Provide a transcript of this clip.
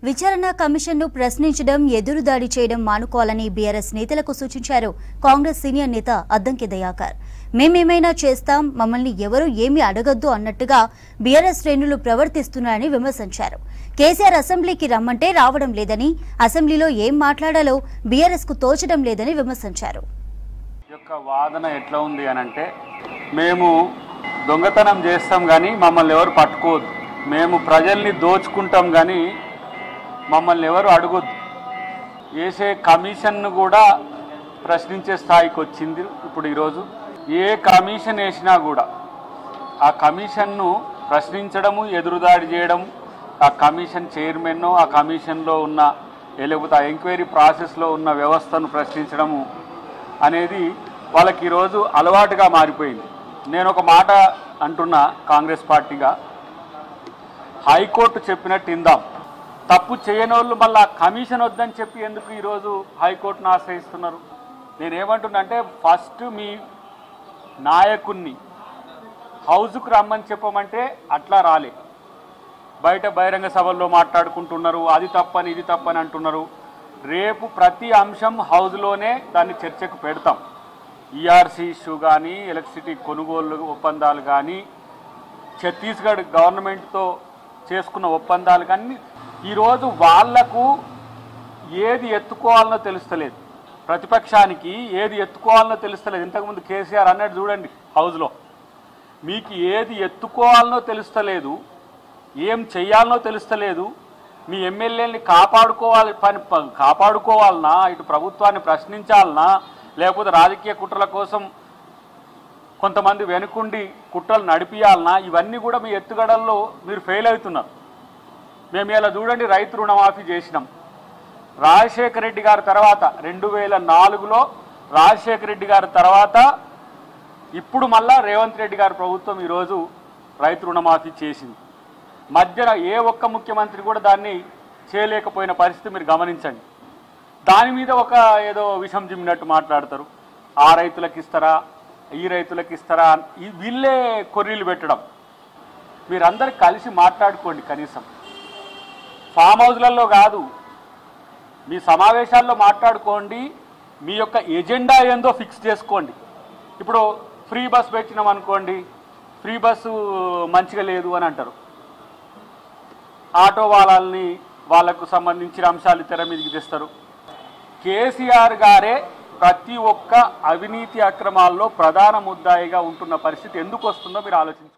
విచారణ కమిషన్ను ప్రశ్నించడం ఎదురుదాడి చేయడం మానుకోవాలని బీఆర్ఎస్ నేతలకు సూచించారు కాంగ్రెస్ సీనియర్ నేత అద్దంకి దయాకర్. మేమేమైనా చేస్తాం, మమ్మల్ని ఎవరూ ఏమీ అడగొద్దు అన్నట్టుగా బీఆర్ఎస్ శ్రేణులు ప్రవర్తిస్తున్నారని విమర్శించారు. కేసీఆర్ అసెంబ్లీకి రమ్మంటే రావడం లేదని, అసెంబ్లీలో ఏం మాట్లాడాలో బీఆర్ఎస్ కు తోచడం లేదని విమర్శించారు. వాదన ఎట్లా ఉంది అనంటే, మేము దొంగతనం చేస్తాం కానీ మమ్మల్ని ఎవరు పట్టుకోవద్దు, మేము ప్రజల్ని దోచుకుంటాం కానీ మమ్మల్ని ఎవరు అడగొద్దు. వేసే కమిషన్ను కూడా ప్రశ్నించే స్థాయికి వచ్చింది. ఇప్పుడు ఈరోజు ఏ కమిషన్ వేసినా కూడా ఆ కమిషన్ను ప్రశ్నించడము, ఎదురుదాడి చేయడం, ఆ కమిషన్ చైర్మన్ను, ఆ కమిషన్లో ఉన్న లేకపోతే ఆ ఎంక్వైరీ ప్రాసెస్లో ఉన్న వ్యవస్థను ప్రశ్నించడము అనేది వాళ్ళకి ఈరోజు అలవాటుగా మారిపోయింది. నేను ఒక మాట అంటున్నా, కాంగ్రెస్ పార్టీగా హైకోర్టు చెప్పినట్టు ఇందాం. తప్పు చేయని వాళ్ళు మళ్ళీ కమిషన్ వద్దని చెప్పి ఎందుకు ఈరోజు హైకోర్టును ఆశ్రయిస్తున్నారు? నేనేమంటున్నా అంటే, ఫస్ట్ మీ నాయకుడిని హౌస్కు రమ్మని చెప్పమంటే అట్లా రాలే. బయట బహిరంగ సభల్లో మాట్లాడుకుంటున్నారు, అది తప్పని ఇది తప్పని అంటున్నారు. రేపు ప్రతి అంశం హౌస్లోనే దాన్ని చర్చకు పెడతాం. ఈఆర్సీ ఇష్యూ కానీ, ఎలక్ట్రిసిటీ కొనుగోలు ఒప్పందాలు కానీ, ఛత్తీస్గఢ్ గవర్నమెంట్తో చేసుకున్న ఒప్పందాలు కానీ, ఈరోజు వాళ్లకు ఏది ఎత్తుకోవాలనో తెలుస్తలేదు, ప్రతిపక్షానికి ఏది ఎత్తుకోవాలనో తెలుస్తలేదు. ఇంతకుముందు కేసీఆర్ అన్నట్టు చూడండి, హౌస్లో మీకు ఏది ఎత్తుకోవాలనో తెలుస్తలేదు, ఏం చెయ్యాలనో తెలుస్తలేదు. మీ ఎమ్మెల్యేని కాపాడుకోవాలన్నా, ఇటు ప్రభుత్వాన్ని ప్రశ్నించాలన్నా, లేకపోతే రాజకీయ కుట్రల కోసం కొంతమంది వెనుకుండి కుట్రలు నడిపియాలన్నా, ఇవన్నీ కూడా మీ ఎత్తుగడల్లో మీరు ఫెయిల్ అవుతున్నారు. మేము ఇలా చూడండి, రైతు రుణమాఫీ చేసినాం. రాజశేఖర రెడ్డి గారి తర్వాత 2004లో రాజశేఖర రెడ్డి గారి తర్వాత ఇప్పుడు మళ్ళా రేవంత్ రెడ్డి గారి ప్రభుత్వం ఈరోజు రైతు రుణమాఫీ చేసింది. మధ్యన ఏ ఒక్క ముఖ్యమంత్రి కూడా దాన్ని చేయలేకపోయిన పరిస్థితి మీరు గమనించండి. దాని మీద ఒక ఏదో విషం జిమ్మినట్టు మాట్లాడతారు. ఆ రైతులకు ఇస్తారా, ఈ రైతులకు ఇస్తారా, వీళ్ళే కొర్రీలు పెట్టడం. మీరందరూ కలిసి మాట్లాడుకోండి. కనీసం ఫామ్ హౌస్లలో కాదు, మీ సమావేశాల్లో మాట్లాడుకోండి. మీ యొక్క ఎజెండా ఏందో ఫిక్స్ చేసుకోండి. ఇప్పుడు ఫ్రీ బస్ పెట్టినాం అనుకోండి, ఫ్రీ బస్సు మంచిగా లేదు అని అంటారు. ఆటో వాళ్ళకు సంబంధించిన అంశాలు తెర మీదకి తెస్తారు. కేసీఆర్ గారే ప్రతి ఒక్క అవినీతి అక్రమాల్లో ప్రధాన ముద్దాయిగా ఉంటున్న పరిస్థితి ఎందుకు వస్తుందో మీరు ఆలోచించుకోండి.